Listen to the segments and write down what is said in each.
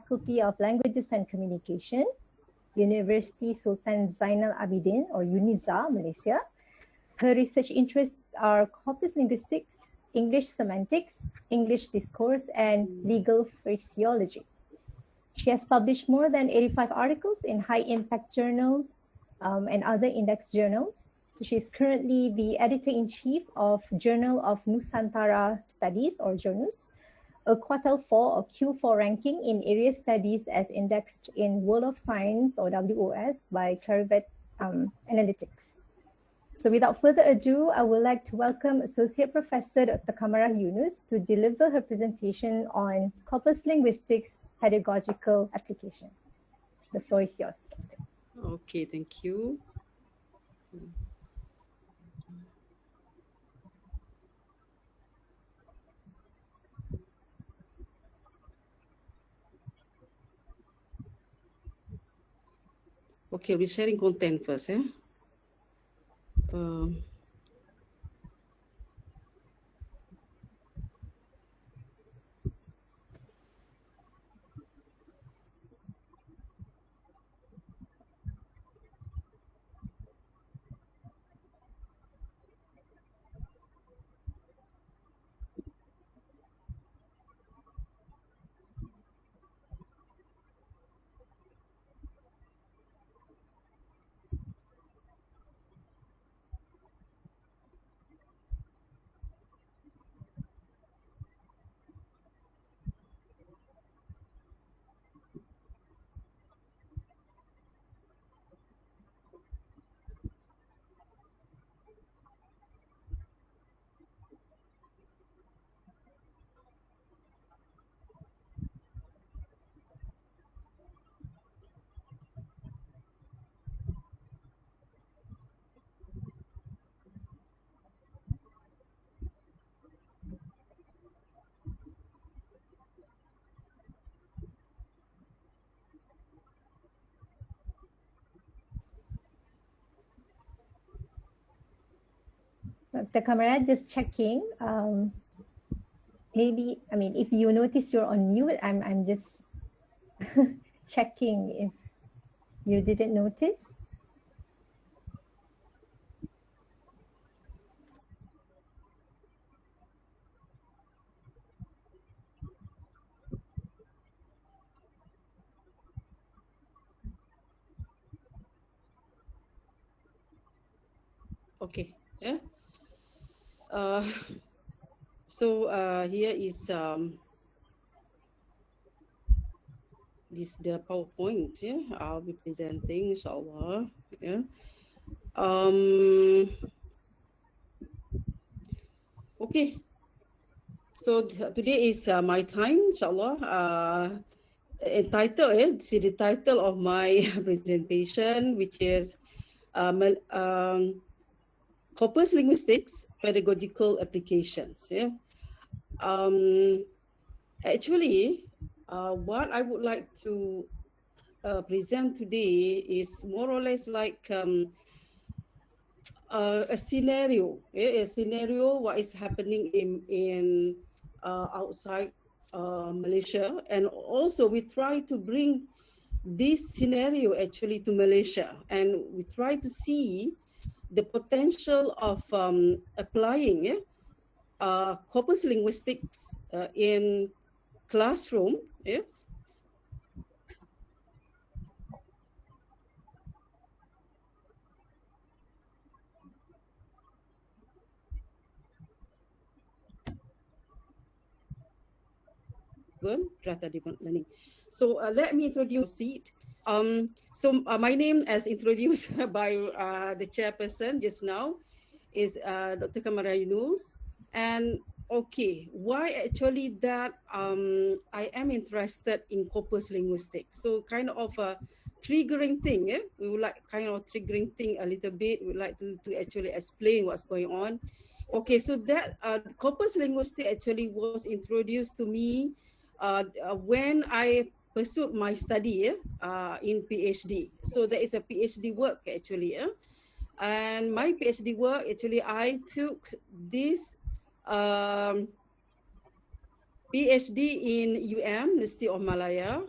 Faculty of Languages and Communication, Universiti Sultan Zainal Abidin or UniSZA, Malaysia. Her research interests are corpus linguistics, English semantics, English discourse, and legal phraseology. She has published more than 85 articles in high-impact journals and other index journals. So she's currently the editor-in-chief of Journal of Nusantara Studies, or Yunus, a quartile 4 or Q4 ranking in area studies as indexed in World of Science, or WOS, by Clarivet Analytics. So without further ado, I would like to welcome Associate Professor Dr. Kamariah Yunus to deliver her presentation on Corpus Linguistics Pedagogical Application. The floor is yours. Okay, thank you. Okay, we're sharing content first. Dr. Kamariah, just checking. Maybe, I mean, if you notice you're on mute, I'm just checking if you didn't notice. Okay, yeah. So here is this the PowerPoint. Yeah, I'll be presenting, inshallah. Yeah. Okay. So today is my time, inshallah. Entitled, see the title of my presentation, which is Corpus Linguistics Pedagogical Applications. Yeah. Actually, what I would like to present today is more or less like a scenario. A scenario what is happening in outside Malaysia, and also we try to bring this scenario actually to Malaysia, and we try to see the potential of applying corpus linguistics in classroom. Yeah. Data-driven learning. So let me introduce it. My name, as introduced by the chairperson just now, is Dr. Kamariah Yunus. And okay, why actually that I am interested in corpus linguistics? So kind of a triggering thing. Yeah? We would like kind of triggering thing a little bit. We would like to actually explain what's going on. Okay, so that corpus linguistics actually was introduced to me when I pursued my study in PhD. So there is a PhD work actually. And my PhD work, actually, I took this PhD in Universiti of Malaya,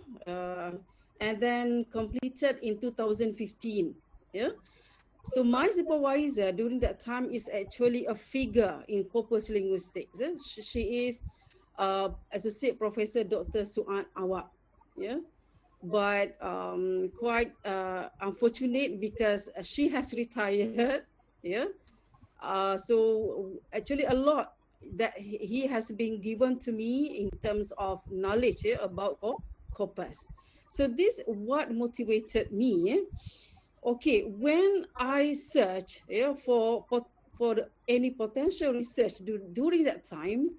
and then completed in 2015. Yeah. So my supervisor during that time is actually a figure in Corpus Linguistics. She is Associate Professor Dr. Suan Awak. Yeah. But quite unfortunate because she has retired. Yeah. So actually a lot that he has been given to me in terms of knowledge about corpus. So this what motivated me. Okay, when I search any potential research during that time,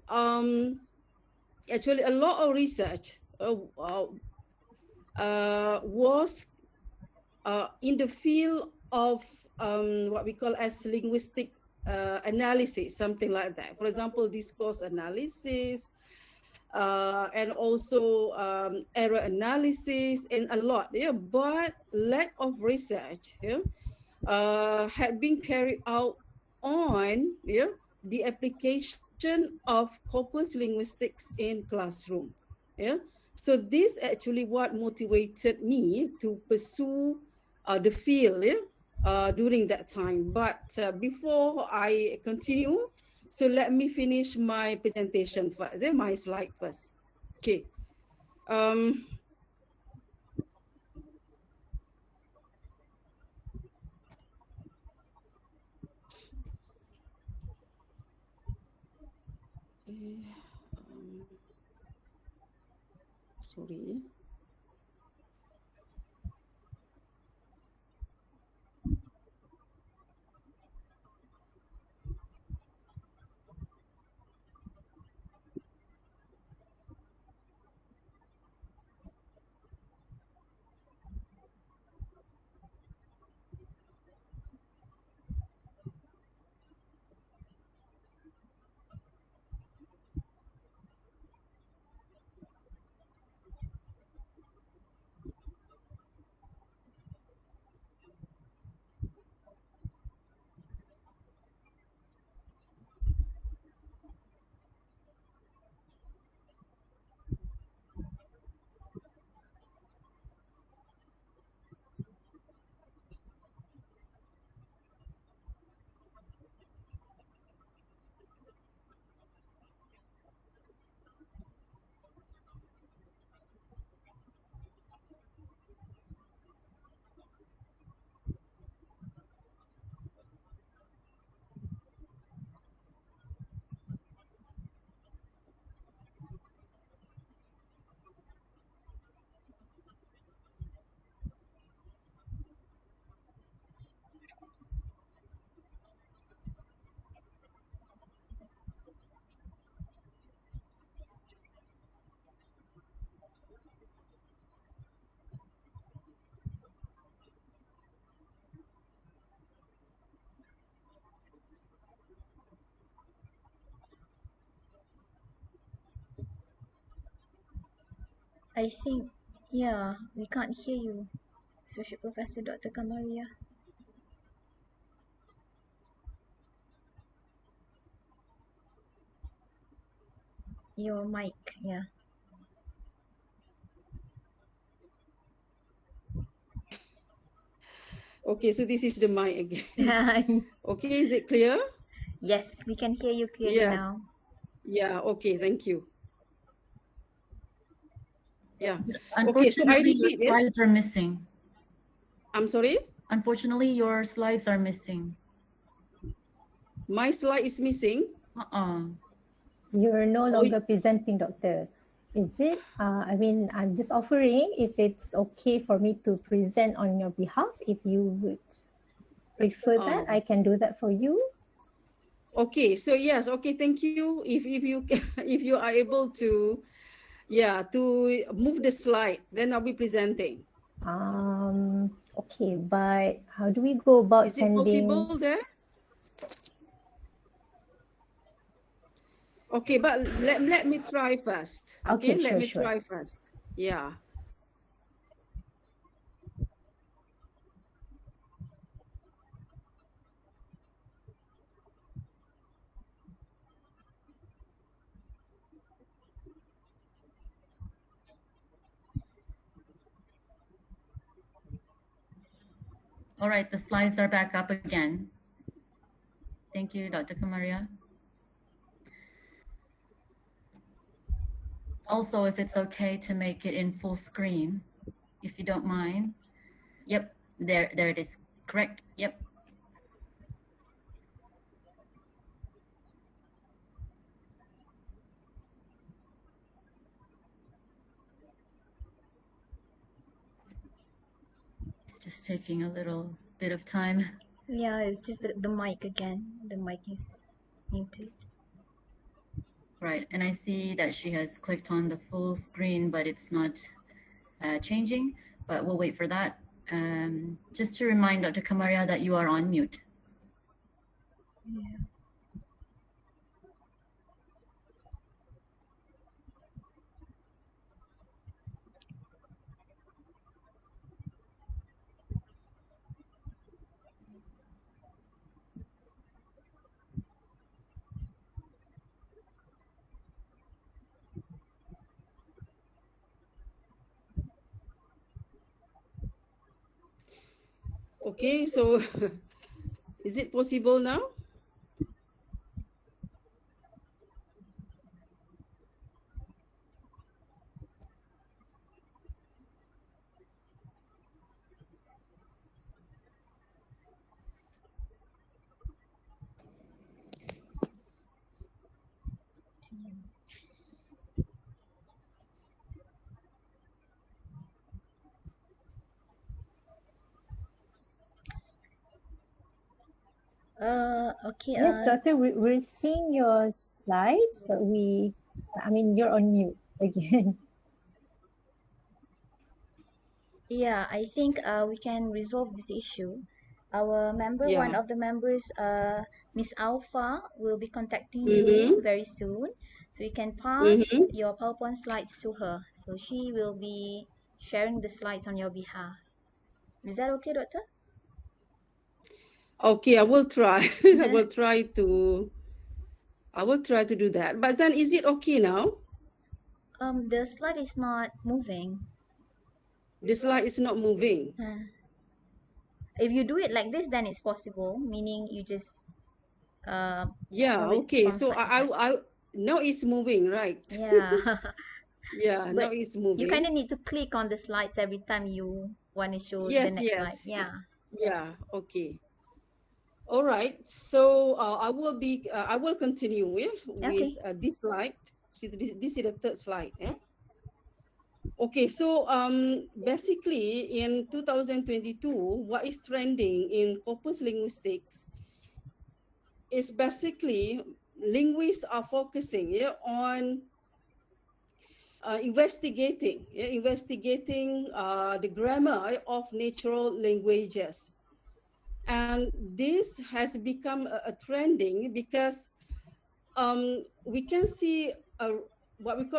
um, actually a lot of research was in the field of what we call as linguistic analysis, something like that. For example, discourse analysis, and also error analysis, and a lot. Yeah, but lack of research had been carried out on the application of corpus linguistics in classroom. Yeah. So this actually what motivated me to pursue the field during that time. But before I continue, so let me finish my presentation first, my slide first. Okay. Um, sorry. I think, yeah, we can't hear you, Associate Professor Dr. Kamariah. Your mic, yeah. Okay, so this is the mic again. Okay, is it clear? Yes, we can hear you clearly Yes. now. Yeah, okay, thank you. Yeah. Okay, so I Unfortunately, your repeat it. slides are missing. I'm sorry? Unfortunately, your slides are missing. My slide is missing. You're no Oh, longer presenting, Doctor. Is it? I mean, I'm just offering if it's okay for me to present on your behalf. If you would prefer that, I can do that for you. okay, so yes, okay, thank you. If you if you are able to to move the slide, then I'll be presenting. Okay, but how do we go about Is it sending? possible there? Okay, but let me try first. Okay, Okay, let sure, me sure. try first. Yeah. All right, the slides are back up again. Thank you, Dr. Kamariah. Also, if it's okay to make it in full screen, if you don't mind. Yep, there it is. Correct. Yep. It's just taking a little bit of time. Yeah, it's just the mic again. The mic is muted. Right, and I see that she has clicked on the full screen, but it's not changing, but we'll wait for that. Just to remind Dr. Kamariah that you are on mute. Yeah. Okay, so is it possible now? Okay. Yes, Doctor, we're seeing your slides, but you're on mute again. Yeah, I think we can resolve this issue. Our member, one Yeah. of the members, Miss Alpha, will be contacting Mm-hmm. you very soon. So you can pass Mm-hmm. your PowerPoint slides to her. So she will be sharing the slides on your behalf. Is that okay, Doctor? Okay, I will try. I will try to do that. But then is it okay now? The slide is not moving. The slide is not moving. If you do it like this, then it's possible, meaning you just Yeah, move it okay. from So side to side. I now it's moving, right? Yeah. Yeah, now But it's you kind moving. of need to click on the slides every time you want to show the Yes, next slide. yes. Yeah. Yeah, okay. All right. So I will continue with Okay. this slide. See, this is the third slide. Yeah. Okay, so basically in 2022, what is trending in corpus linguistics is basically linguists are focusing on investigating the grammar of natural languages. And this has become a trending because we can see what we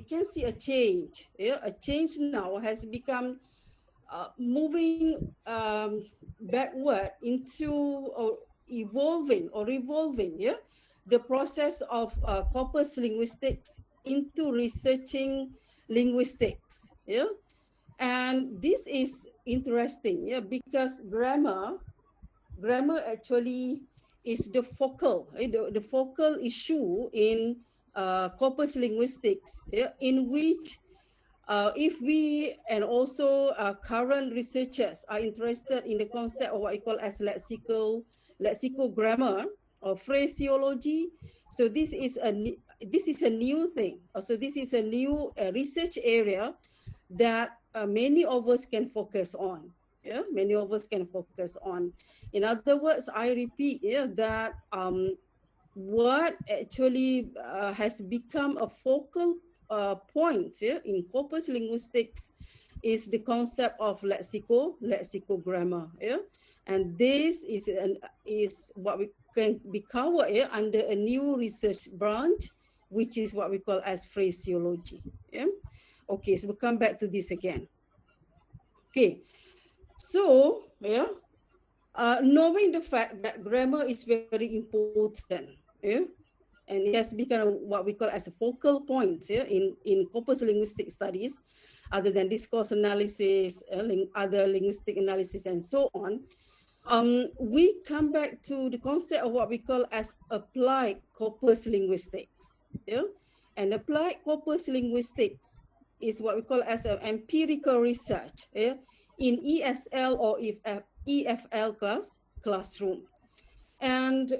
can see a change. A change now has become moving backward into evolving or revolving. The process of corpus linguistics into researching linguistics. And this is interesting. Because grammar actually is the focal issue in corpus linguistics, in which if we and also current researchers are interested in the concept of what we call as lexical grammar or phraseology. So this is a new thing. So this is a new research area that many of us can focus on. Many of us can focus on. In other words, I repeat, that what actually has become a focal point in corpus linguistics is the concept of lexical grammar. And this is what we can be covered under a new research branch, which is what we call as phraseology. Okay, so we'll come back to this again. Okay, so knowing the fact that grammar is very important, and it has become what we call as a focal point in corpus linguistic studies, other than discourse analysis, other linguistic analysis, and so on. We come back to the concept of what we call as applied corpus linguistics. And applied corpus linguistics is what we call as an empirical research in ESL or EFL classroom. And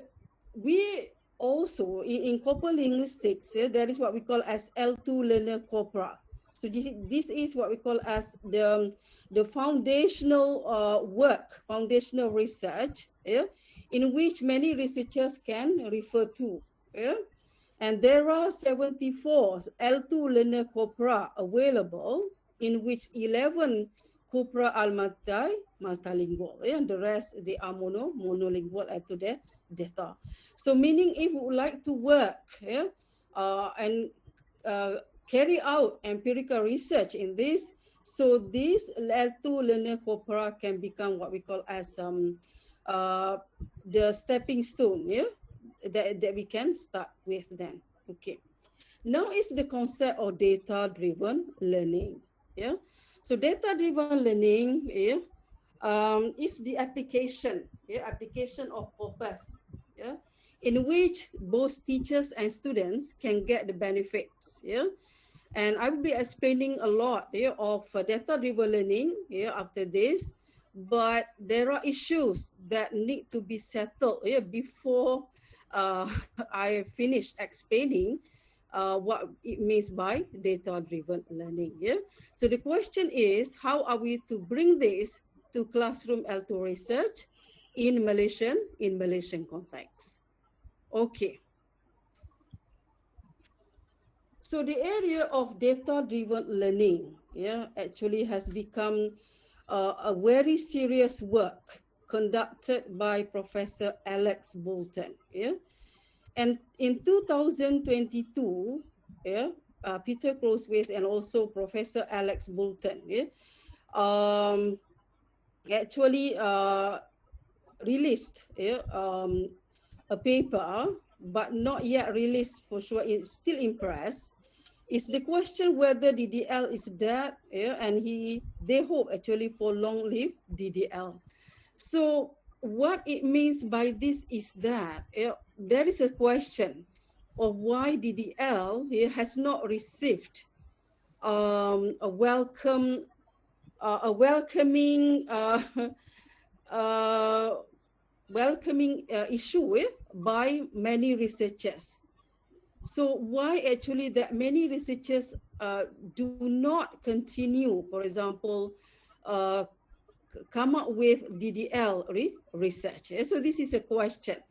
we also, in corpus linguistics, there is what we call as L2 learner corpora. So this is what we call as the foundational foundational research, in which many researchers can refer to. And there are 74 L2 learner corpora available, in which 11 corpora are multilingual, and the rest they are monolingual as to their data. So meaning if we would like to work and carry out empirical research in this, so this L2 learner corpora can become what we call as the stepping stone, that we can start with then. Okay. Now is the concept of data-driven learning. So data-driven learning is the application of corpus, in which both teachers and students can get the benefits. And I will be explaining a lot of data-driven learning after this, but there are issues that need to be settled before I finish explaining what it means by data-driven learning. So the question is, how are we to bring this to classroom L2 research in Malaysian context? Okay. So the area of data-driven learning actually has become a very serious work conducted by Professor Alex Bolton. And in 2022, Peter Crossways and also Professor Alex Bolton actually released a paper, but not yet released for sure. It's still in press. It's the question whether DDL is dead, and they hope actually for long-lived DDL. So what it means by this is that there is a question of why DDL has not received a welcoming issue by many researchers. So why actually that many researchers do not continue, for example, come up with DDL research. So this is a question.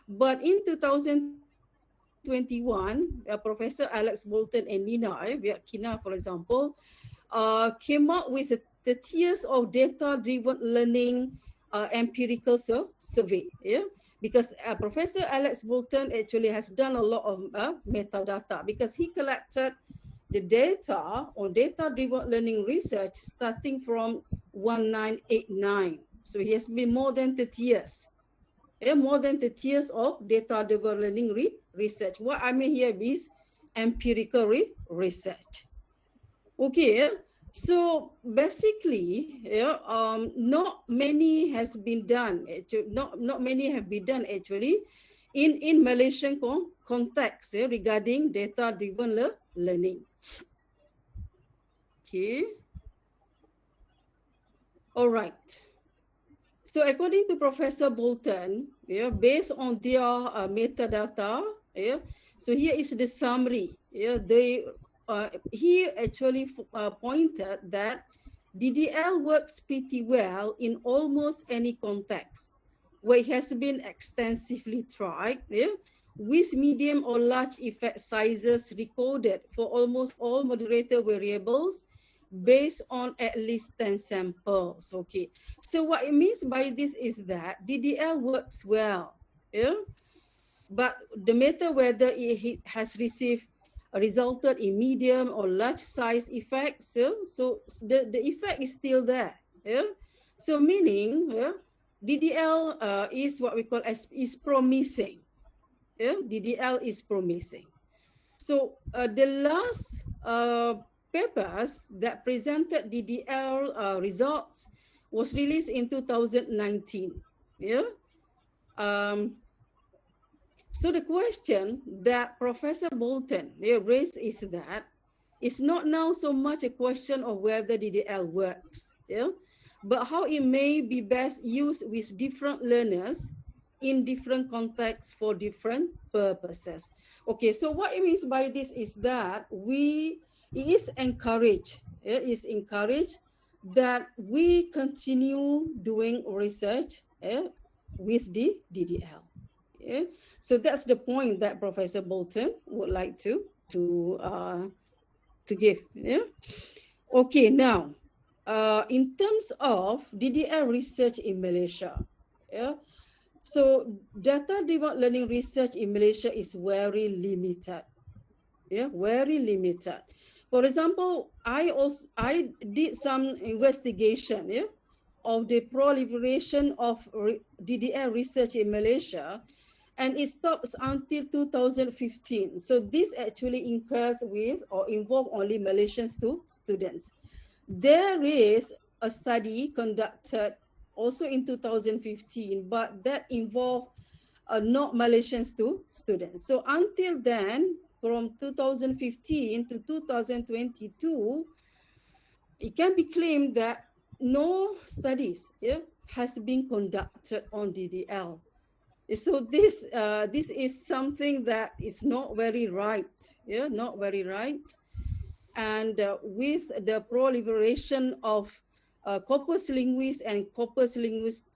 But in 2021, Professor Alex Bolton and Nina Kina, for example, came up with the tiers of data-driven learning empirical survey. Because Professor Alex Bolton actually has done a lot of metadata, because he collected the data on data-driven learning research starting from 1989. So he has been more than 30 years. More than 30 years of data-driven learning research. What I mean here is empirical research. Okay, so basically, not many has been done. Not many have been done actually in Malaysian context regarding data-driven learning. Okay. All right. So according to Professor Bolton, based on their metadata, so here is the summary. He actually pointed that DDL works pretty well in almost any context where it has been extensively tried, with medium or large effect sizes recorded for almost all moderator variables based on at least 10 samples. Okay, so what it means by this is that DDL works well, but the matter whether it has resulted in medium or large size effects, so the effect is still there. So meaning DDL is what we call as is promising. DDL is promising. So the last papers that presented DDL results was released in 2019. So the question that Professor Bolton raised is that it's not now so much a question of whether DDL works, but how it may be best used with different learners in different contexts for different purposes. Okay, so what it means by this is that it is encouraged that we continue doing research with the DDL. So that's the point that Professor Bolton would like to give. Okay, now in terms of DDL research in Malaysia, so data-driven learning research in Malaysia is very limited. Very limited. For example, I did some investigation of the proliferation of DDL research in Malaysia, and it stops until 2015. So this actually incurs with or involve only Malaysian students. There is a study conducted also in 2015, but that involved not Malaysian students. So until then, from 2015 to 2022, it can be claimed that no studies has been conducted on DDL. So this is something that is not very right, not very right. And with the proliferation of corpus linguists and corpus linguist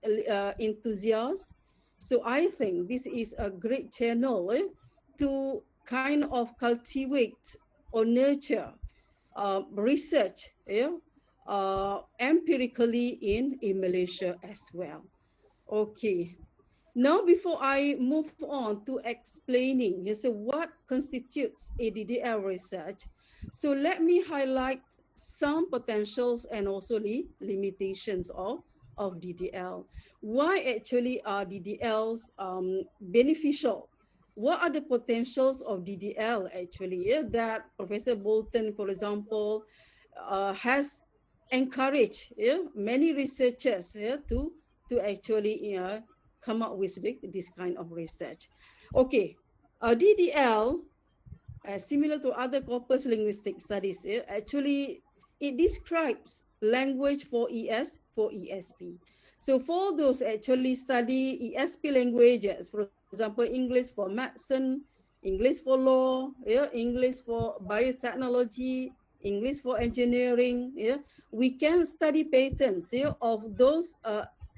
enthusiasts, so I think this is a great channel to kind of cultivate or nurture research empirically in Malaysia as well. Okay. Now, before I move on to explaining so what constitutes a DDL research, so let me highlight some potentials and also the limitations of DDL. Why actually are DDLs beneficial? What are the potentials of DDL actually that Professor Bolton, for example, has encouraged many researchers to actually come up with this kind of research. Okay, DDL, similar to other corpus linguistic studies, actually it describes language for ESP. So for those actually study ESP languages, for example, English for medicine, English for law, English for biotechnology, English for engineering, we can study patterns of those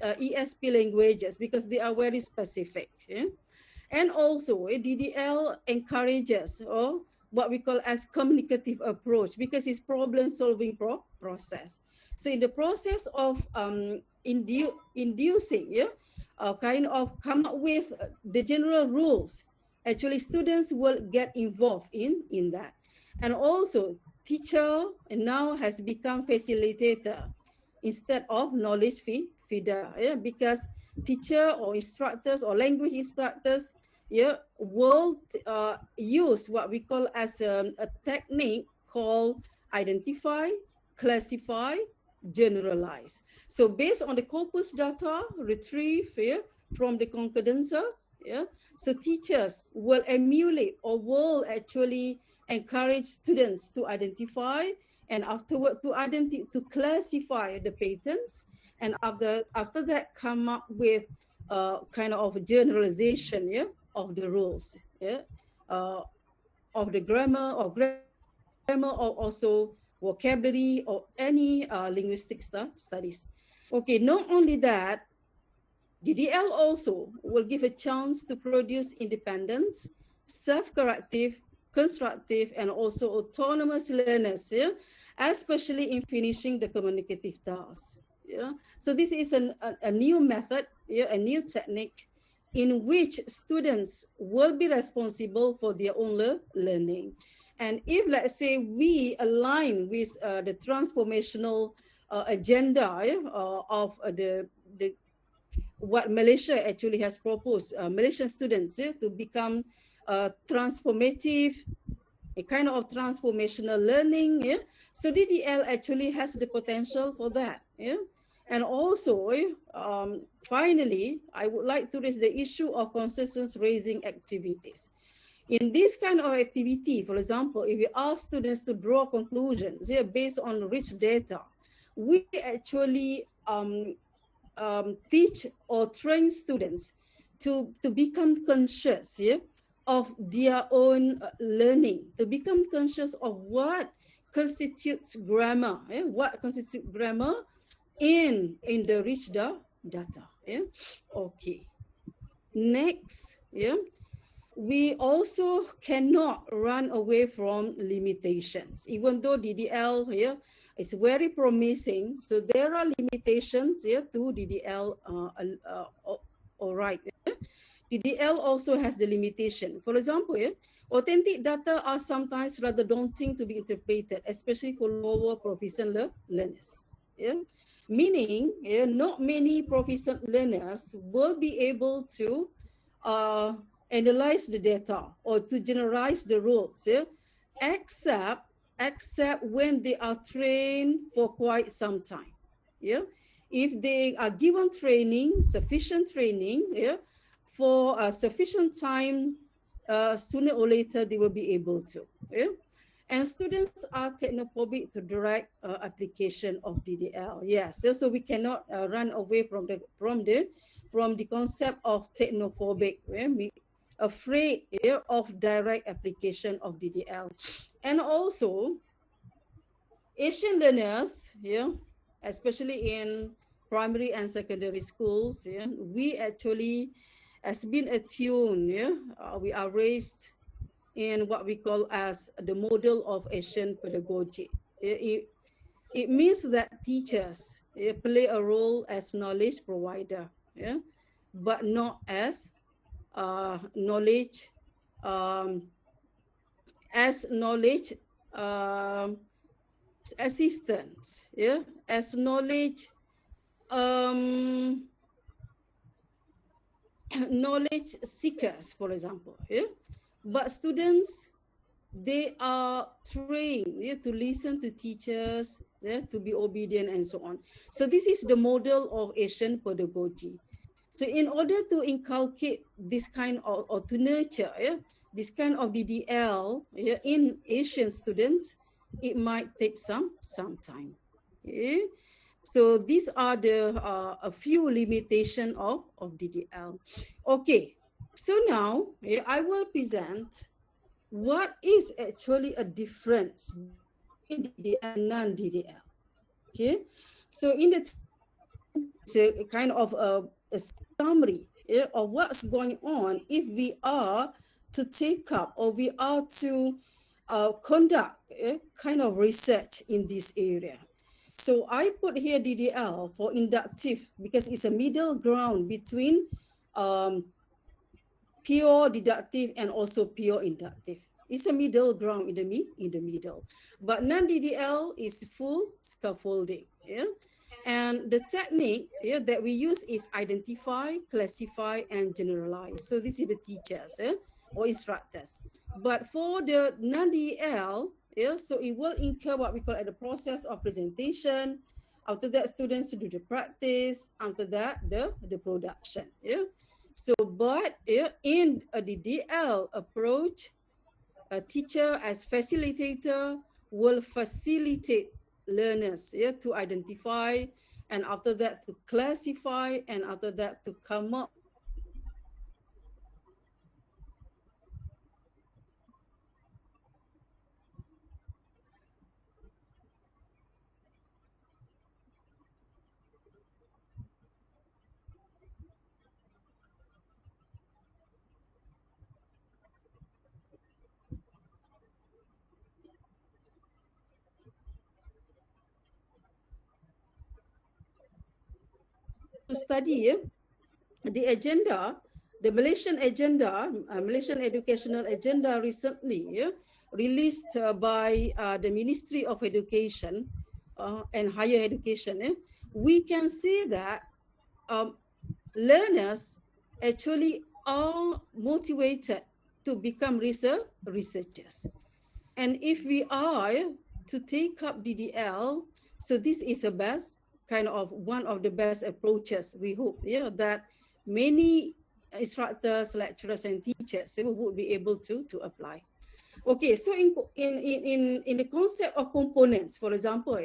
ESP languages because they are very specific. And also DDL encourages what we call as communicative approach because it's problem solving process. So in the process of inducing, kind of come up with the general rules, actually students will get involved in that. And also teacher now has become facilitator instead of knowledge feeder, because teacher or instructors or language instructors will use what we call as a technique called identify, classify, generalize. So based on the corpus data retrieved from the concordancer, so teachers will emulate or will actually encourage students to identify and afterward to classify the patterns, and after that come up with kind of generalization of the rules of the grammar or also vocabulary or any linguistic studies. Okay, not only that, DDL also will give a chance to produce independent, self-corrective, constructive, and also autonomous learners, especially in finishing the communicative task. So this is a new method, a new technique in which students will be responsible for their own learning. And if, let's say, we align with the transformational agenda of the what Malaysia actually has proposed Malaysian students to become transformative, a kind of transformational learning. So DDL actually has the potential for that. And also, finally, I would like to raise the issue of consensus raising activities. In this kind of activity, for example, if we ask students to draw conclusions based on rich data, we actually teach or train students to become conscious of their own learning, to become conscious of what constitutes grammar, what constitutes grammar in the rich data. Okay. Next, we also cannot run away from limitations. Even though DDL is very promising, so there are limitations to DDL. All right. DDL also has the limitation. For example, authentic data are sometimes rather daunting to be interpreted, especially for lower proficient learners. Meaning, not many proficient learners will be able to analyze the data or to generalize the rules, except when they are trained for quite some time. If they are given training, sufficient training, for a sufficient time, sooner or later they will be able to. And students are technophobic to direct application of DDL. Yes, so we cannot run away from the concept of technophobic, afraid of direct application of DDL. And also, Asian learners, especially in primary and secondary schools, we actually has been attuned, we are raised in what we call as the model of Asian pedagogy. It means that teachers play a role as knowledge provider, but not as knowledge assistants, as knowledge knowledge seekers, for example. But students, they are trained to listen to teachers, to be obedient and so on. So this is the model of Asian pedagogy. So in order to inculcate this kind of, or to nurture this kind of DDL in Asian students, it might take some time. So these are the a few limitations of DDL. Okay, so now I will present what is actually a difference between DDL and non-DDL. Okay, so in the it's a kind of a summary of what's going on if we are to take up or we are to conduct kind of research in this area. So I put here DDL for inductive because it's a middle ground between pure deductive and also pure inductive. It's a middle ground in the middle. But non-DDL is full scaffolding. And the technique that we use is identify, classify, and generalize. So this is the teachers or instructors. But for the non-DDL, so it will incur what we call the process of presentation. After that, students do the practice. After that, the production. So, but in a DDL approach, a teacher as facilitator will facilitate learners to identify, and after that to classify, and after that to come up to study the agenda, the Malaysian agenda, Malaysian educational agenda recently released by the Ministry of Education and Higher Education. We can see that learners actually are motivated to become researchers. And if we are to take up DDL, so this is a best kind of one of the best approaches. We hope that many instructors, lecturers, and teachers would be able to apply. Okay, so in the concept of components, for example,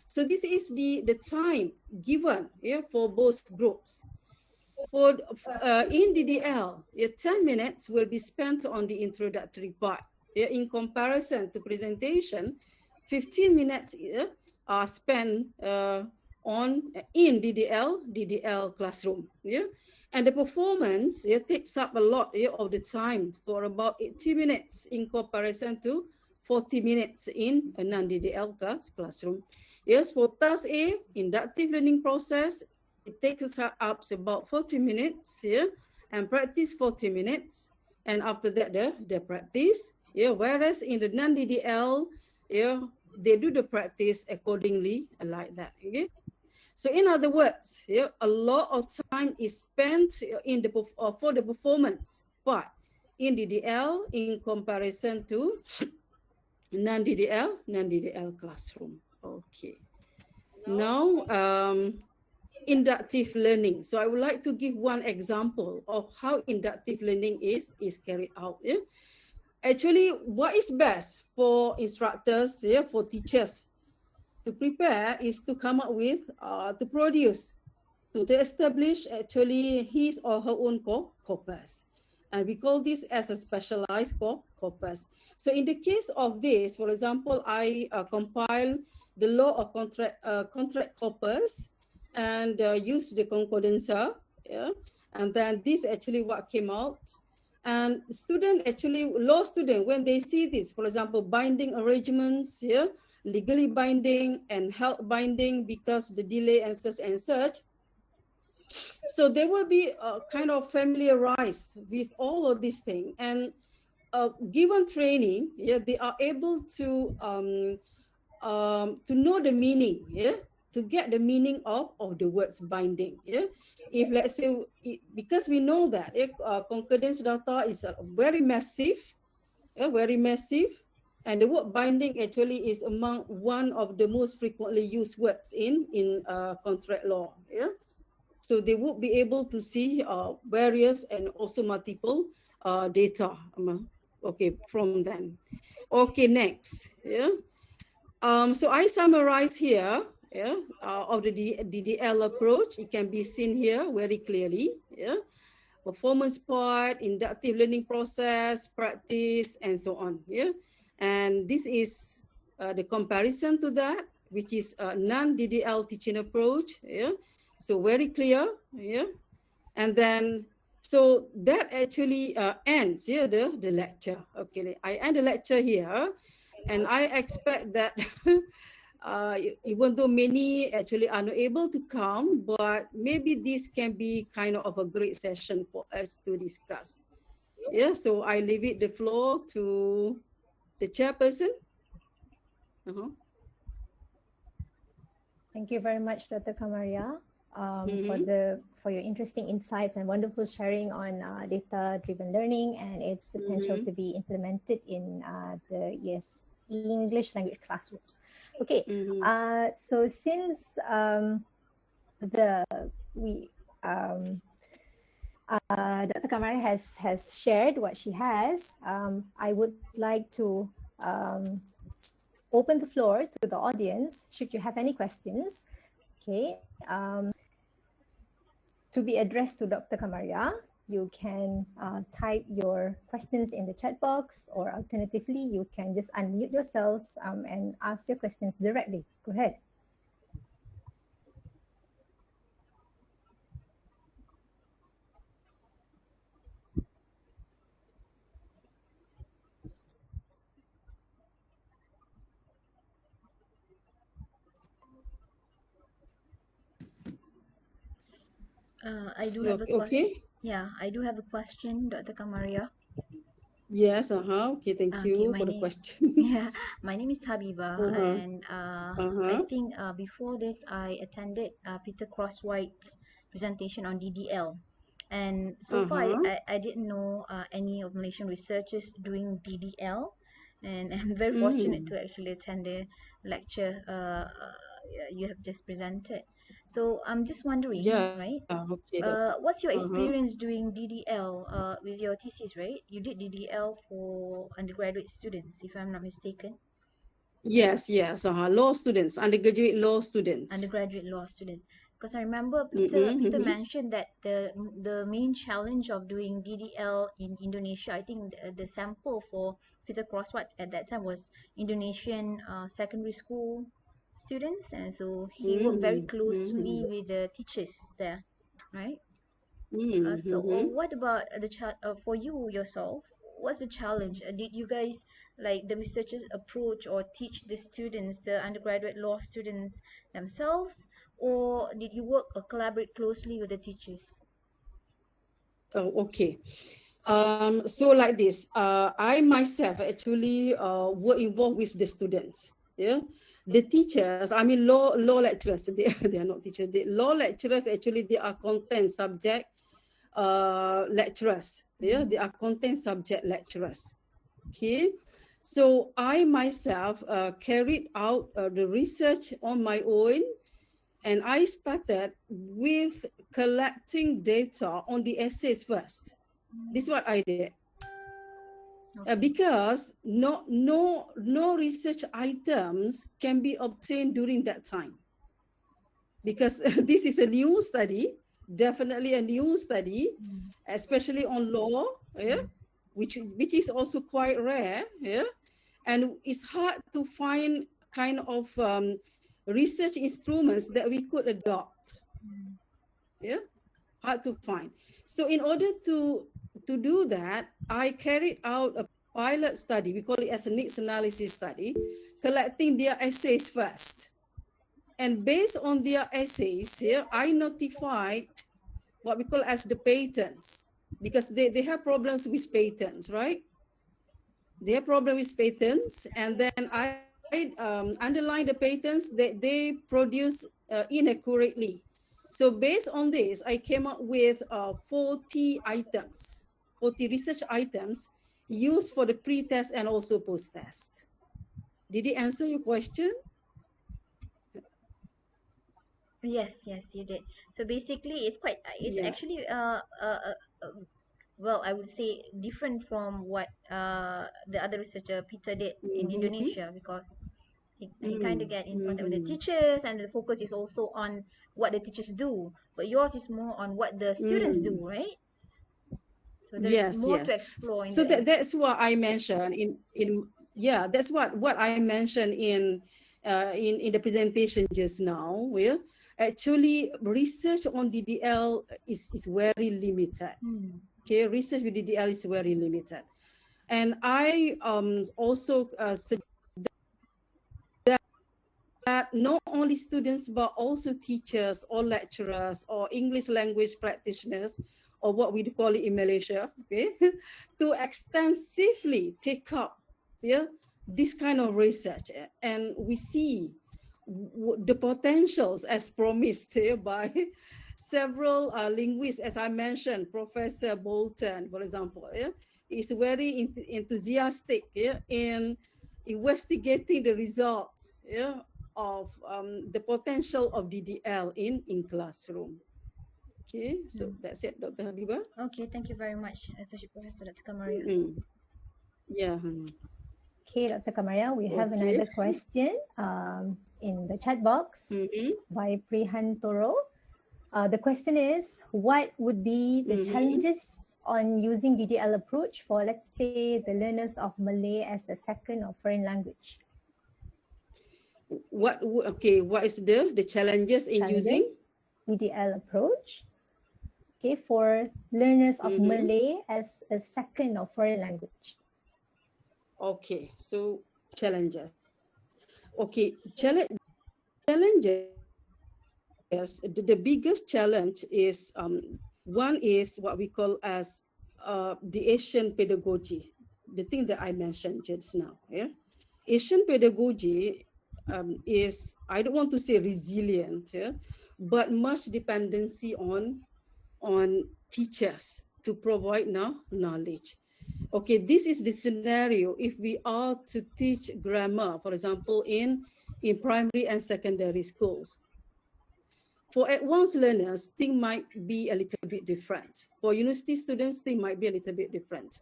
so this is the time given for both groups. For in DDL, 10 minutes will be spent on the introductory part. In comparison to presentation, 15 minutes are spent in DDL classroom. And the performance takes up a lot of the time, for about 80 minutes in comparison to 40 minutes in a non-DDL classroom. Yes, for task A, inductive learning process, it takes up about 40 minutes and practice 40 minutes. And after that, the practice. Whereas in the non-DDL, they do the practice accordingly like that. Okay. So in other words, a lot of time is spent for the performance part in DDL in comparison to non-DDL classroom. Okay. Now, inductive learning. So I would like to give one example of how inductive learning is carried out. Actually, what is best for instructors, for teachers to prepare is to come up with, to produce, to establish actually his or her own corpus. And we call this as a specialized corpus. So in the case of this, for example, I compile the law of contract corpus and use the concordancer. And then this actually what came out. And law student, when they see this, for example, binding arrangements, legally binding and health binding because the delay and such, so they will be kind of familiarized with all of these things. And given training, they are able to know the meaning, to get the meaning of the words binding. If let's say, because we know that concordance data is very massive, and the word binding actually is among one of the most frequently used words in contract law. So they would be able to see various and also multiple data. Okay, from then. Okay, next. So I summarize here. Of the DDL approach, it can be seen here very clearly. Performance part, inductive learning process, practice, and so on. And this is the comparison to that, which is a non-DDL teaching approach. So very clear. And then, so that actually ends the lecture. Okay, I end the lecture here, and I expect that even though many actually are not able to come, but maybe this can be kind of a great session for us to discuss. So I leave it the floor to the chairperson. Thank you very much, Dr. Kamariah, for your interesting insights and wonderful sharing on data-driven learning and its potential to be implemented in the English language classrooms. Okay, so since Dr. Kamariah has shared what she has, I would like to open the floor to the audience. Should you have any questions, okay, to be addressed to Dr. Kamariah, you can type your questions in the chat box, or alternatively, you can just unmute yourselves and ask your questions directly. Go ahead. I do have a question. Okay. Yeah, I do have a question, Dr. Kamariah. Yes, okay, thank you for the question. Yeah, my name is Habiba, and I think before this I attended Peter Crosswhite's presentation on DDL. And so far, I didn't know any of Malaysian researchers doing DDL, and I'm very fortunate to actually attend the lecture you have just presented. So I'm just wondering, Yeah, right? okay. What's your experience doing DDL with your thesis, right? You did DDL for undergraduate students, if I'm not mistaken. Yes, yes. Law students, undergraduate law students. Undergraduate law students. Because I remember Peter mentioned that the main challenge of doing DDL in Indonesia, I think the sample for Peter Crosswhite at that time was Indonesian secondary school students, and so he worked very closely with the teachers there, right? So what about the for you yourself? What's the challenge? Did you guys, like the researchers, approach or teach the students, the undergraduate law students themselves, or did you work or collaborate closely with the teachers? Oh, okay. So like this, I myself actually were involved with the students. Yeah, the teachers. I mean, law lecturers. They are not teachers. The law lecturers actually they are content subject lecturers. Yeah, they are content subject lecturers. Okay. So I myself carried out the research on my own, and I started with collecting data on the essays first. This is what I did. Because no research items can be obtained during that time. Because this is a new study, definitely a new study, especially on law, yeah, which is also quite rare, yeah, and it's hard to find kind of research instruments that we could adopt, yeah, hard to find. So in order to do that, I carried out a pilot study. We call it as a needs analysis study, collecting their essays first. And based on their essays here, I notified what we call as the patents, because they have problems with patents, right? They have problems with patents, and then I underline the patents that they produce inaccurately. So based on this, I came up with 40 items, 40 research items used for the pre-test and also post-test. Did it answer your question? Yes, you did. So basically, it's Yeah. actually well, I would say different from what the other researcher Peter did in Indonesia, because he kind of get in contact with the teachers, and the focus is also on what the teachers do, but yours is more on what the students do, right? So there's Yes, more to yes. explore in So the that's what I mentioned in yeah, that's what I mentioned in the presentation just now. Where actually research on DDL is very limited. Okay, research with DDL is very limited, and I also suggest that not only students but also teachers or lecturers or English language practitioners, or what we call it in Malaysia, okay, to extensively take up, yeah, this kind of research, and we see the potentials as promised by several linguists, as I mentioned, Professor Bolton, for example, yeah, is very enthusiastic, yeah, in investigating the results, yeah, of the potential of DDL in classroom. Okay, so that's it, Dr. Habibah. Okay, thank you very much, Associate Professor Dr. Kamariah. Yeah. Okay, Dr. Kamariah, we have Okay. another question in the chat box by Prihantoro. The question is, what would be the challenges on using DDL approach for, let's say, the learners of Malay as a second or foreign language? What is the challenges in using DDL approach? Okay, for learners of Malay as a second or foreign language. Okay, so challenges. Okay, challenges. Yes, the biggest challenge is one is what we call as the Asian pedagogy, the thing that I mentioned just now. Yeah, Asian pedagogy is, I don't want to say resilient, yeah, but much dependency on teachers to provide knowledge. Okay, this is the scenario if we are to teach grammar, for example, in primary and secondary schools. For advanced learners, things might be a little bit different. For university students, things might be a little bit different.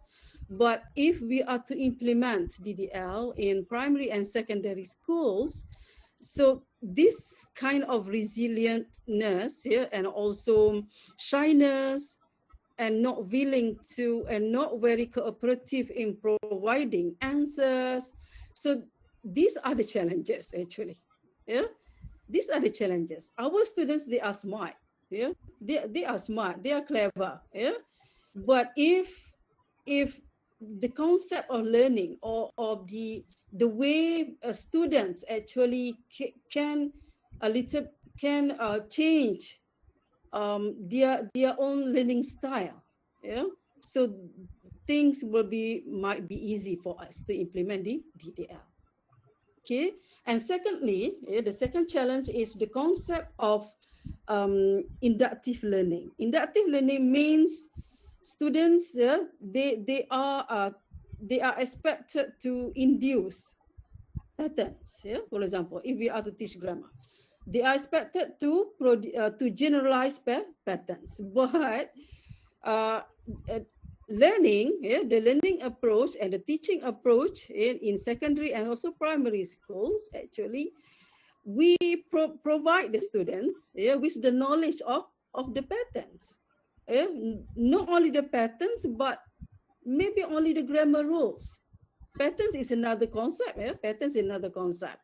But if we are to implement DDL in primary and secondary schools, so this kind of resilientness here, and also shyness, and not willing to, and not very cooperative in providing answers. So these are the challenges actually. Yeah, these are the challenges. Our students, they are smart. Yeah, they are smart. They are clever. Yeah, but if the concept of learning, or of the way students actually can change their own learning style, yeah, so things might be easy for us to implement the DDL. Okay, and secondly, the second challenge is the concept of inductive learning. Inductive learning means students, they are expected to induce patterns. Yeah? For example, if we are to teach grammar, they are expected to generalize patterns, but learning, the learning approach and the teaching approach in secondary and also primary schools, actually, we provide the students with the knowledge of the patterns. Not only the patterns, but maybe only the grammar rules. Patterns is another concept. Patterns is another concept.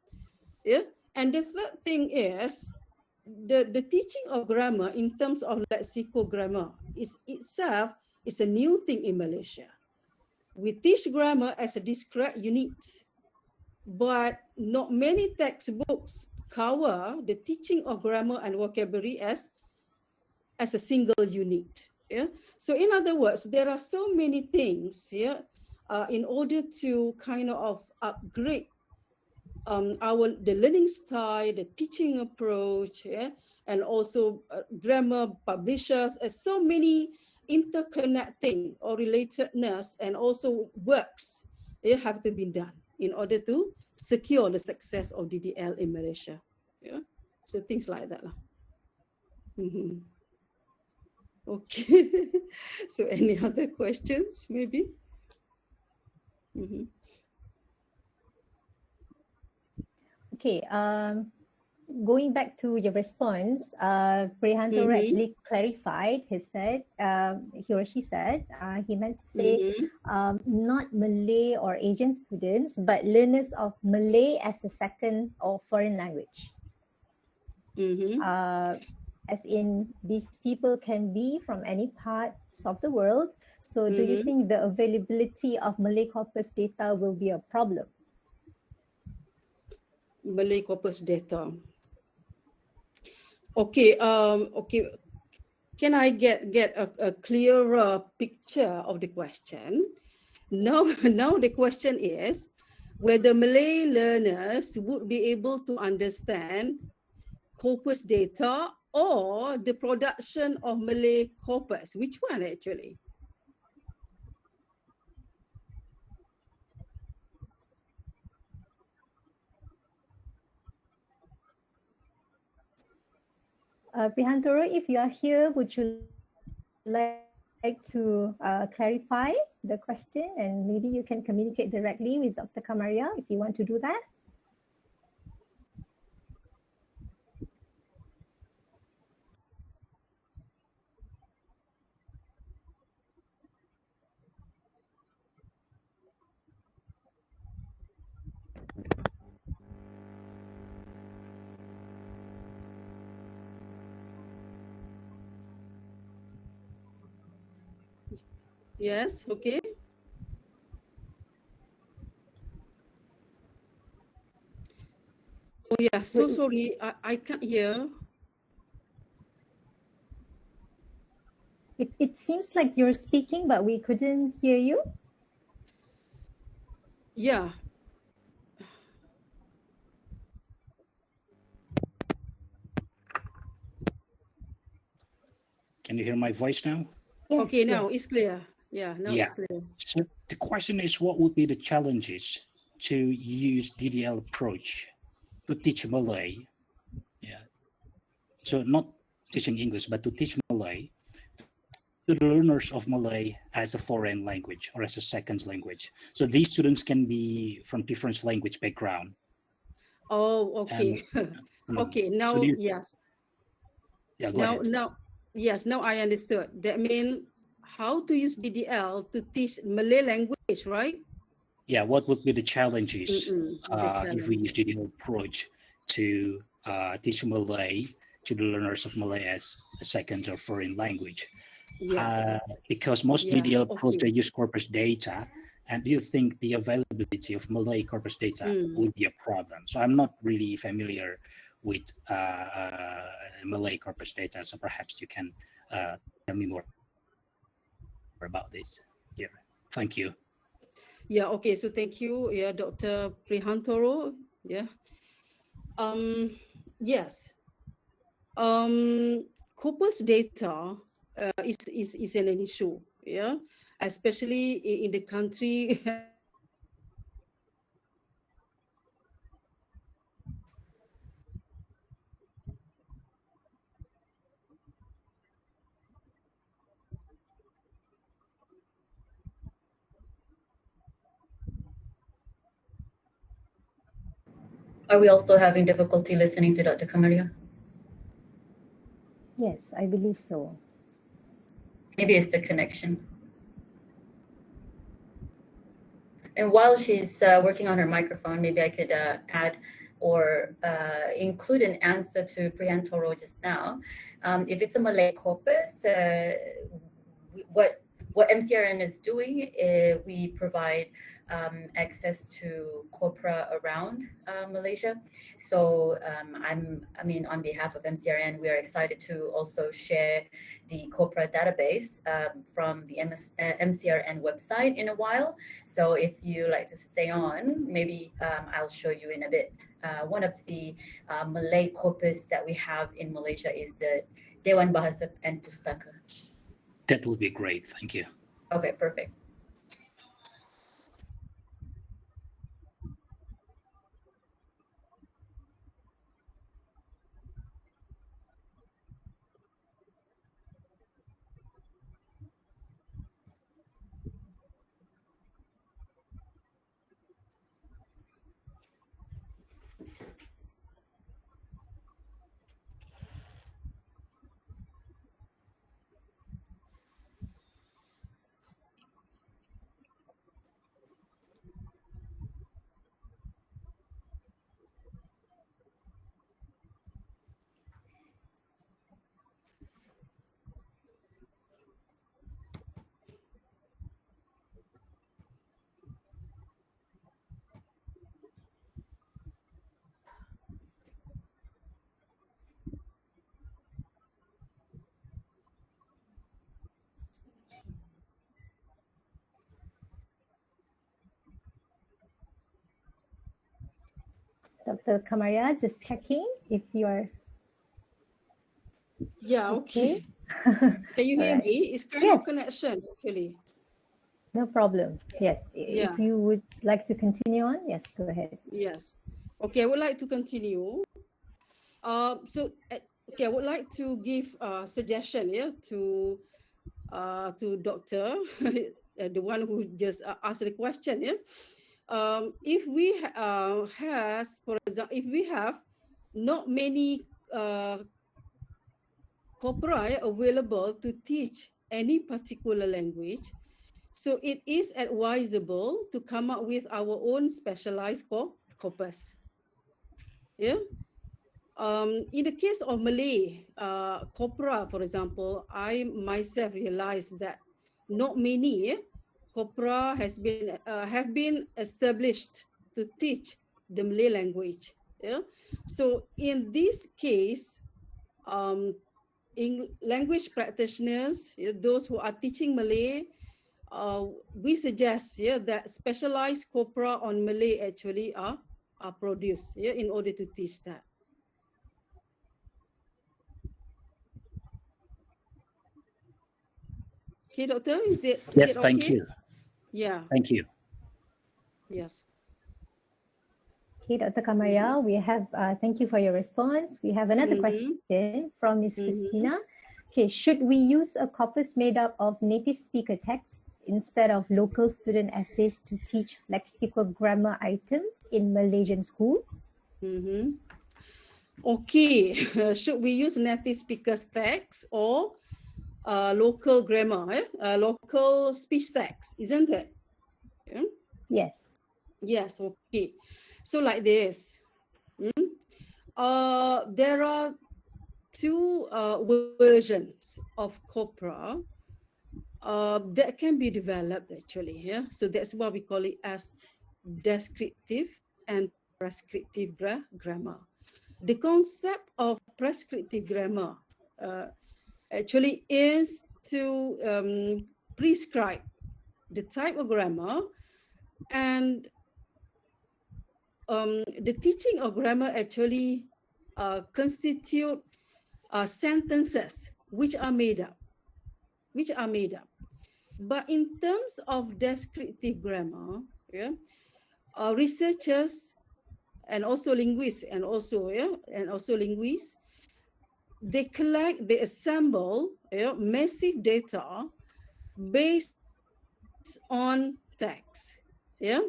Yeah. And the third thing is the teaching of grammar in terms of lexical grammar is itself is a new thing in Malaysia. We teach grammar as a discrete unit, but not many textbooks cover the teaching of grammar and vocabulary as a single unit. Yeah. So in other words, there are so many things here in order to kind of upgrade the learning style, the teaching approach, and also grammar publishers, so many interconnecting or relatedness, and also works have to be done in order to secure the success of DDL in Malaysia. Yeah, so things like that lah. Mm-hmm. Okay. So any other questions, maybe? Mm-hmm. Okay, going back to your response, Prihantoro actually clarified. He said, he or she said, he meant to say not Malay or Asian students, but learners of Malay as a second or foreign language. As in, these people can be from any parts of the world. So do you think the availability of Malay corpus data will be a problem? Malay corpus data. Okay, okay. Can I get a clearer picture of the question? Now the question is whether Malay learners would be able to understand corpus data or the production of Malay corpus. Which one actually? Prihantoro, if you are here, would you like to clarify the question, and maybe you can communicate directly with Dr. Kamariah if you want to do that? Yes, okay. Oh yeah, so sorry, I can't hear. It seems like you're speaking, but we couldn't hear you. Yeah. Can you hear my voice now? Yes, Okay, now yes. it's clear. Yeah, now Yeah. it's clear. So the question is, what would be the challenges to use DDL approach to teach Malay? Yeah. So not teaching English, but to teach Malay to the learners of Malay as a foreign language or as a second language. So these students can be from different language background. Oh, okay. Okay, So now, yes. yeah, go ahead. Now I understood. That means how to use DDL to teach Malay language, right? Yeah, what would be the challenges The if we challenge. use DDL approach to teach Malay to the learners of Malay as a second or foreign language? Yes. Because most Yeah, DDL approach okay. they use corpus data, and do you think the availability of Malay corpus data would be a problem? So I'm not really familiar with Malay corpus data, so perhaps you can tell me more about this. Yeah, thank you. Yeah, okay. So thank you, yeah, Dr. Prihantoro. Yeah. Yes. Corpus data is an issue, yeah, especially in the country. Are we also having difficulty listening to Dr. Kamariah? Yes, I believe so. Maybe it's the connection. And while she's working on her microphone, maybe I could add or include an answer to Priyantoro just now. If it's a Malay corpus, what MCRN is doing, we provide access to corpora around Malaysia. So on behalf of MCRN, we are excited to also share the Corpora Database from the MCRN website in a while. So if you like to stay on, maybe I'll show you in a bit. One of the Malay corpus that we have in Malaysia is the Dewan Bahasa and Pustaka. That would be great. Thank you. Okay, perfect. Dr. Kamariah, just checking if you are Yeah, okay. Can you hear Alright. me? It's kind Yes. of connection, actually. No problem. Yes. Yeah. If you would like to continue on, yes, go ahead. Yes. Okay, I would like to continue. Okay, I would like to give a suggestion, yeah, to doctor, the one who just asked the question, yeah. If we if we have not many corpora available to teach any particular language, so it is advisable to come up with our own specialized corpus. Yeah. In the case of Malay corpora, for example, I myself realized that not many corpora have been established to teach the Malay language. Yeah. So in this case, language practitioners, those who are teaching Malay, we suggest that specialized corpora on Malay actually are produced in order to teach that. Okay, doctor, is it Yes, okay? thank you. Yeah, Thank you. yes. Okay, Dr. Kamariah, we have, thank you for your response. We have another Mm-hmm. question from Ms. Mm-hmm. Christina. Okay, should we use a corpus made up of native speaker text instead of local student essays to teach lexical grammar items in Malaysian schools? Mm-hmm. Okay, should we use native speakers text or local grammar, local speech text, isn't it? Yeah? Yes. Yes, okay. So like this, there are two versions of Corpora that can be developed actually. Yeah, so that's why we call it as descriptive and prescriptive grammar. The concept of prescriptive grammar actually is to prescribe the type of grammar, and the teaching of grammar actually constitute sentences which are made up. But in terms of descriptive grammar, yeah, researchers and also linguists they collect, they assemble massive data based on text. Yeah,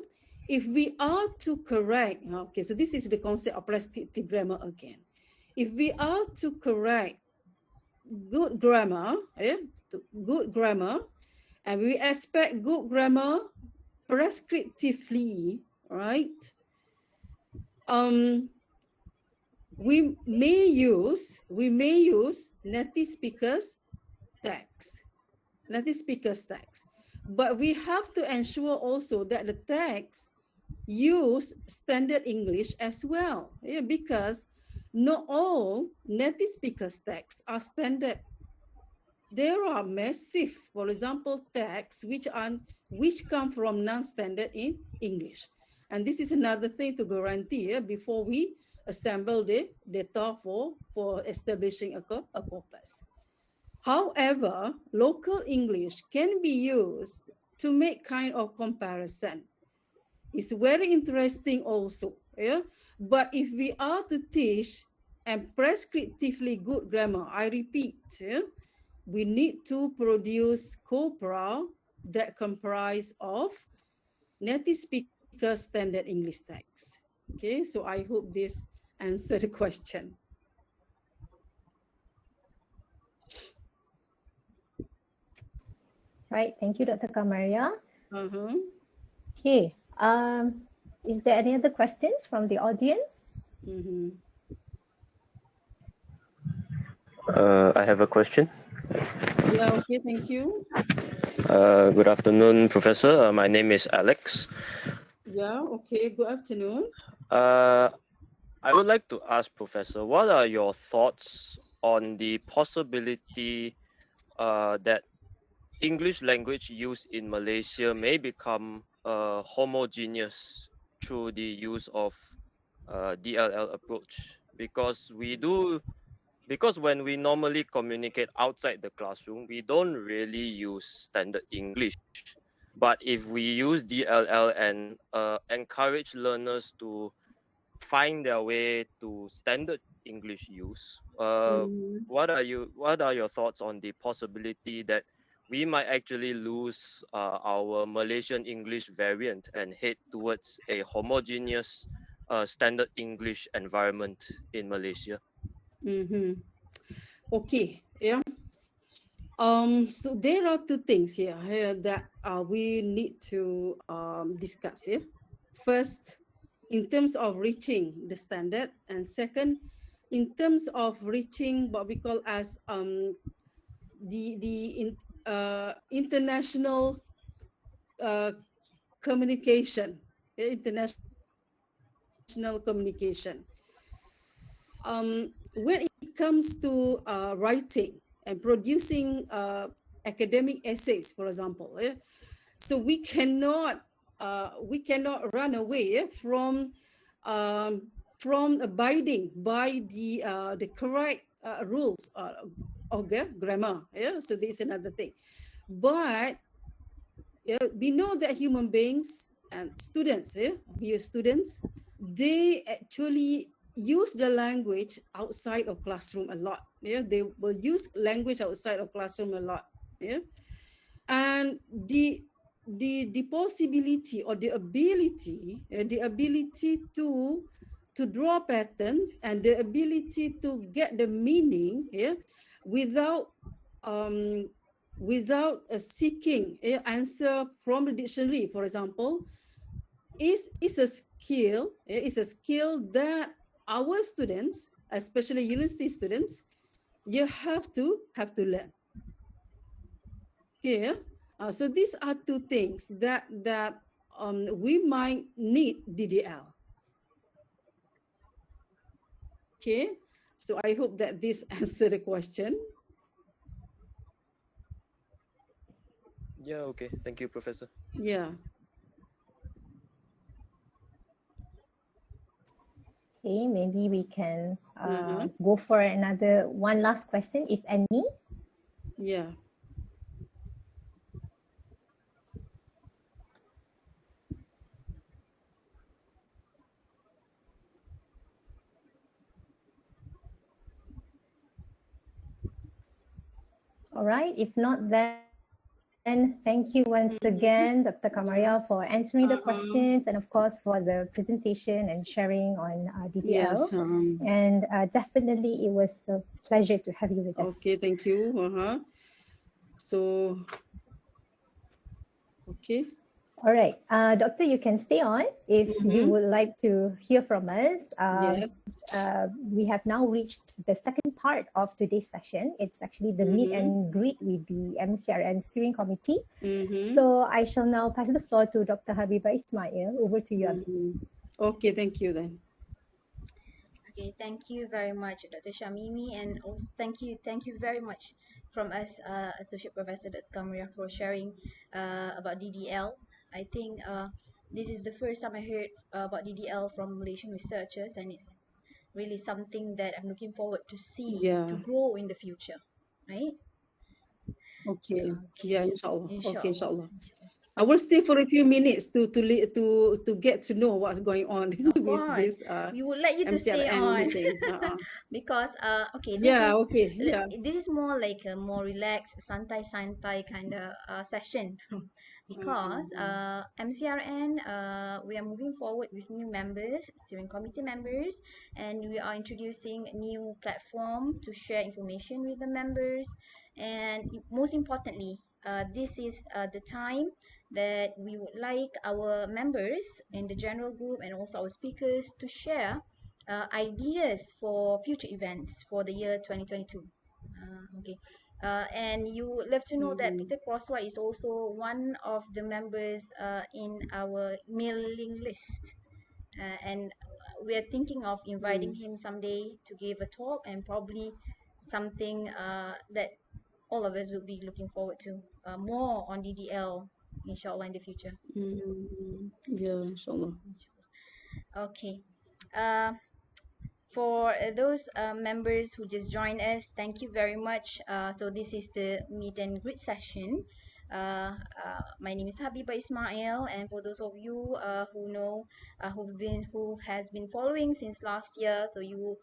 if we are to correct, okay, so this is the concept of prescriptive grammar again. If we are to correct good grammar, and we expect good grammar prescriptively, right? We may use native speakers text, but we have to ensure also that the text use standard English as well, because not all native speakers texts are standard. There are massive, for example, texts which come from non-standard in English, and this is another thing to guarantee before we assemble the data for establishing a corpus. However, local English can be used to make kind of comparison. It's very interesting also. Yeah? But if we are to teach and prescriptively good grammar, I repeat, we need to produce corpora that comprise of native speaker standard English text. Okay, so I hope this answered the question. Right. Thank you, Dr. Kamariah. Uh-huh. Okay. Is there any other questions from the audience? Mm-hmm. I have a question. Yeah, okay, thank you. Good afternoon, Professor. My name is Alex. Yeah, okay, good afternoon. I would like to ask Professor, what are your thoughts on the possibility that English language used in Malaysia may become homogeneous through the use of DLL approach? Because when we normally communicate outside the classroom, we don't really use standard English. But if we use DLL and encourage learners to find their way to standard English use, what are your thoughts on the possibility that we might actually lose our Malaysian English variant and head towards a homogeneous standard English environment in Malaysia? Mm-hmm. Okay, yeah. So there are two things here that we need to discuss here. First, in terms of reaching the standard, and second, in terms of reaching what we call as international communication, international communication. When it comes to writing and producing academic essays, for example, so we cannot run away from abiding by the correct rules of grammar. Yeah, so this is another thing. But we know that human beings and students, we are students, they actually use the language outside of classroom a lot. Yeah, they will use language outside of classroom a lot. Yeah, and the possibility or the ability to draw patterns and the ability to get the meaning, without seeking answer from the dictionary, for example, is a skill. Is a skill that our students, especially university students, you have to learn. Here, so these are two things that we might need DDL. Okay, so I hope that this answered the question. Yeah, okay. Thank you, Professor. Yeah. Okay, maybe we can go for another one last question, if any. Yeah. All right, if not, then thank you once again, Dr. Kamariah, for answering the questions and of course for the presentation and sharing on DDL. Yes. And definitely it was a pleasure to have you with us. Okay, thank you. So, okay. All right, Doctor, you can stay on if you would like to hear from us. Yes. We have now reached the second part of today's session. It's actually the meet and greet with the MCRN steering committee. So I shall now pass the floor to Dr. Habibah Ismail. Over to you. Okay, thank you then. Okay, thank you very much, Dr. Shamimi, and also thank you very much from us, Associate Professor Dr. Kamariah, for sharing about DDL. I think this is the first time I heard about DDL from Malaysian researchers, and it's really something that I'm looking forward to see to grow in the future, right? Okay. Yeah, inshallah. Okay, inshallah. Inshallah. I will stay for a few minutes to get to know what's going on with this we would like you to stay MCRN on meeting. because okay, this is more like a more relaxed, santai kind of session because MCRN we are moving forward with new members, steering committee members, and we are introducing a new platform to share information with the members, and most importantly, this is the time that we would like our members in the general group and also our speakers to share ideas for future events for the year 2022. Okay. And you would love to know that Peter Crosswhite is also one of the members in our mailing list. And we are thinking of inviting him someday to give a talk, and probably something that all of us will be looking forward to, more on DDL, inshallah, in the future. Yeah, inshallah. Okay. For those members who just joined us, thank you very much. So this is the meet and greet session. My name is Habibah Ismail, and for those of you who know, who has been following since last year, so you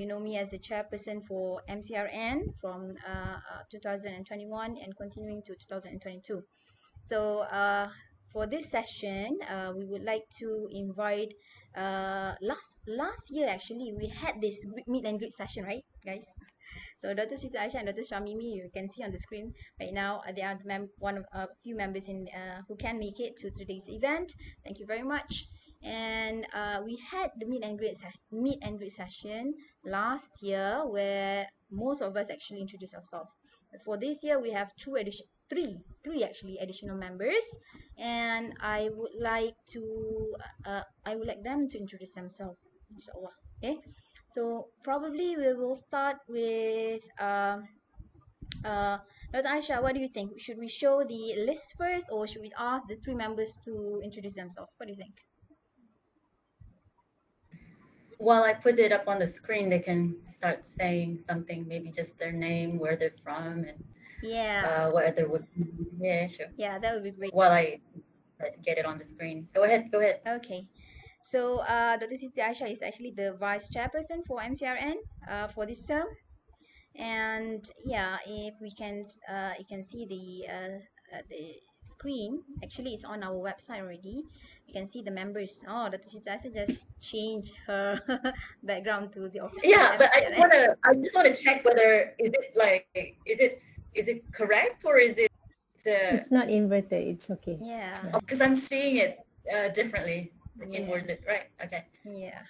know me as the chairperson for MCRN from 2021 and continuing to 2022. So for this session, we would like to invite last year actually we had this meet and greet session, right, guys? So Dr. Siti Aisha and Dr. Shamimi, you can see on the screen right now. They are one of a few members in who can make it to today's event. Thank you very much. And we had the meet and greet session last year, where most of us actually introduced ourselves. But for this year, we have three actually additional members, and I would like them to introduce themselves, inshallah. Okay. So probably we will start with Dr. Aisha. What do you think? Should we show the list first, or should we ask the three members to introduce themselves? What do you think? While I put it up on the screen, they can start saying something, maybe just their name, where they're from, and Yeah. what other would, yeah, sure. Yeah, that would be great. While I get it on the screen. Go ahead. Okay. So, Dr. Siti Aisha is actually the vice chairperson for MCRN for this term. And yeah, if we can, you can see the screen. Actually, it's on our website already. You can see the members. Oh, Dr. Siti Aisha just changed her background to the official Yeah, but MCRN. I just wanna check whether is it correct or is it It's not inverted. It's okay. Yeah. because I'm seeing it differently, Yeah. inwarded, right? Okay. Yeah.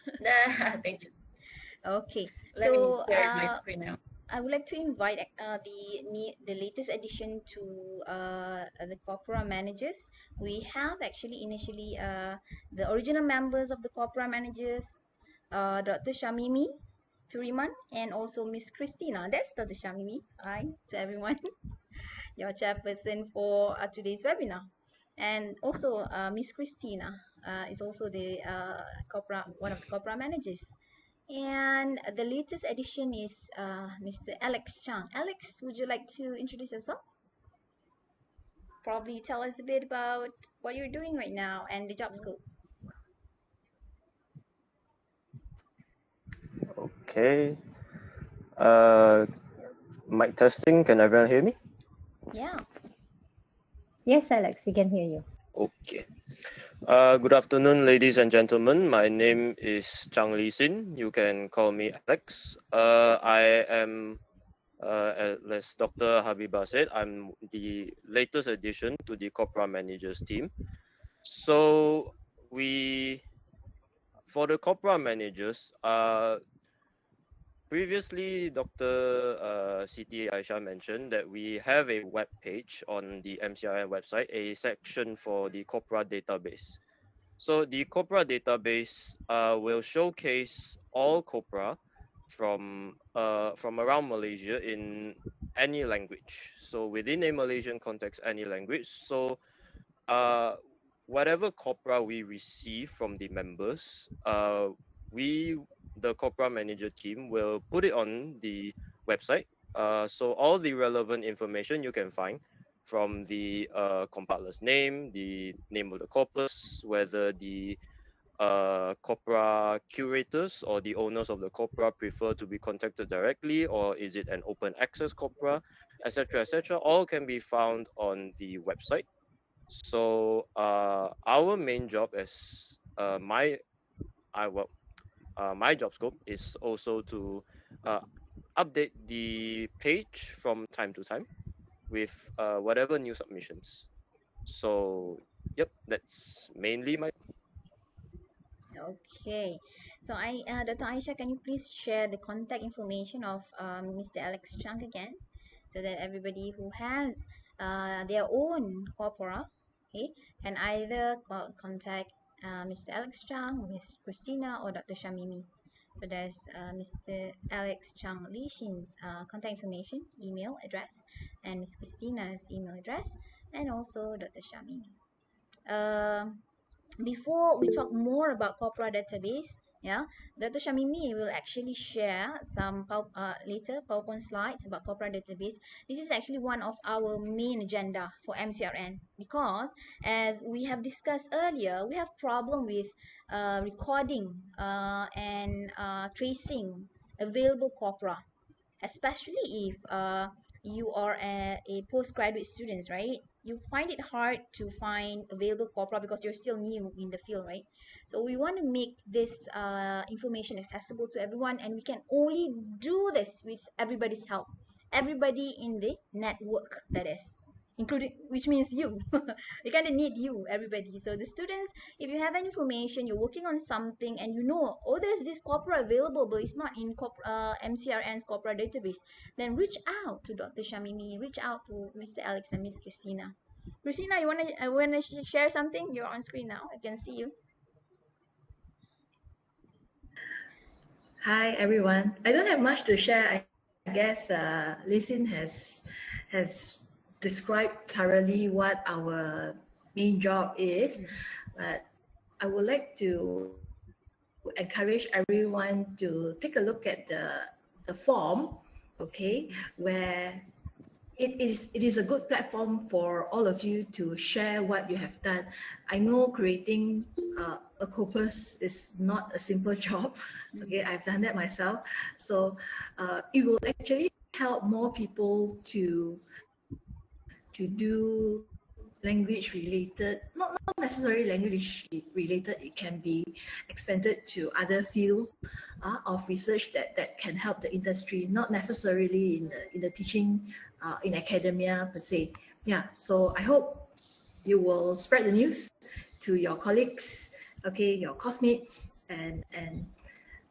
Thank you. Okay. Let me So, share my screen now. I would like to invite the latest addition to the Corpora managers. We have actually initially the original members of the Corpora managers, Dr. Shamimi Turiman and also Miss Christina. That's Dr. Shamimi. Hi to everyone. Your chairperson for today's webinar. And also Miss Christina is also the one of the Corpora managers. And the latest addition is Mr. Alex Chang. Alex, would you like to introduce yourself? Probably tell us a bit about what you're doing right now and the job scope. Okay. Mic testing. Can everyone hear me? Yeah. Yes, Alex, we can hear you. Okay. Good afternoon, ladies and gentlemen. My name is Chang Lee Sin. You can call me Alex. I am, as Dr. Habibah said, I'm the latest addition to the Corpora Managers team. So for the Corpora Managers, previously, Dr. Siti Aisha mentioned that we have a web page on the MCRN website, a section for the Corpora database. So the Corpora database will showcase all Corpora from around Malaysia in any language. So within a Malaysian context, any language. So whatever Corpora we receive from the members, the Corpora manager team will put it on the website. So all the relevant information you can find from the compiler's name, the name of the corpus, whether the Corpora curators or the owners of the Corpora prefer to be contacted directly, or is it an open access Corpora, etc., etc. All can be found on the website. So our main job is my job scope is also to update the page from time to time with whatever new submissions. So yep, that's mainly my. Okay. So Dr. Aisha, can you please share the contact information of Mr. Alex Chang again, so that everybody who has their own corpora, okay, can either contact Mr. Alex Chang, Miss Christina, or Dr. Shamimi. So there's Mr. Alex Chang Lee Shin's contact information, email address, and Miss Christina's email address, and also Dr. Shamimi. Before we talk more about Corpora Database, yeah, Dr. Shamimi will actually share some later PowerPoint slides about Corpora Database. This is actually one of our main agenda for MCRN because, as we have discussed earlier, we have problem with recording and tracing available Corpora, especially if you are a postgraduate student, right? You find it hard to find available corpora because you're still new in the field, right? So we want to make this information accessible to everyone, and we can only do this with everybody's help, everybody in the network, that is, including, which means you. We kind of need you, everybody. So the students, if you have any information, you're working on something and you know, oh, there's this corpora available but it's not in MCRN's corpora database, then reach out to Dr. Shamimi, reach out to Mr. Alex and Miss Christina. Christina, you wanna share something? You're on screen now, I can see you. Hi everyone. I don't have much to share. I guess Lisin has described thoroughly what our main job is, but I would like to encourage everyone to take a look at the form, okay, where it is a good platform for all of you to share what you have done. I know creating a corpus is not a simple job. Okay, I've done that myself. So it will actually help more people to do language related, not necessarily language related, it can be expanded to other field of research that can help the industry, not necessarily in the teaching in academia per se. Yeah, so I hope you will spread the news to your colleagues, okay, your classmates, and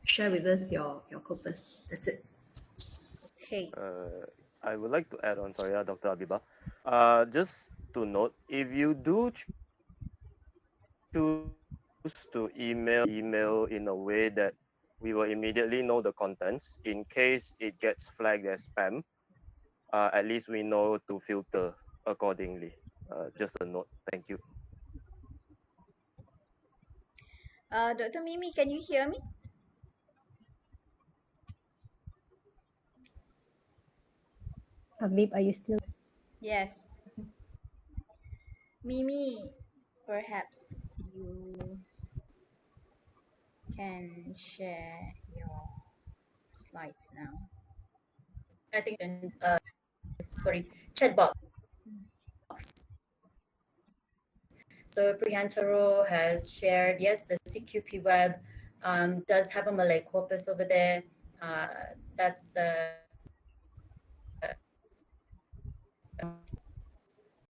share with us your corpus. That's it. Okay. I would like to add on, sorry, Dr. Abiba. Just to note, if you do choose to email in a way that we will immediately know the contents in case it gets flagged as spam, at least we know to filter accordingly. Just a note. Thank you. Dr. Mimi, can you hear me? Habib, are you still? Yes. Mimi, perhaps you can share your slides now. I think, sorry, chat box. So Priyantaro has shared, yes, the CQP web does have a Malay corpus over there. That's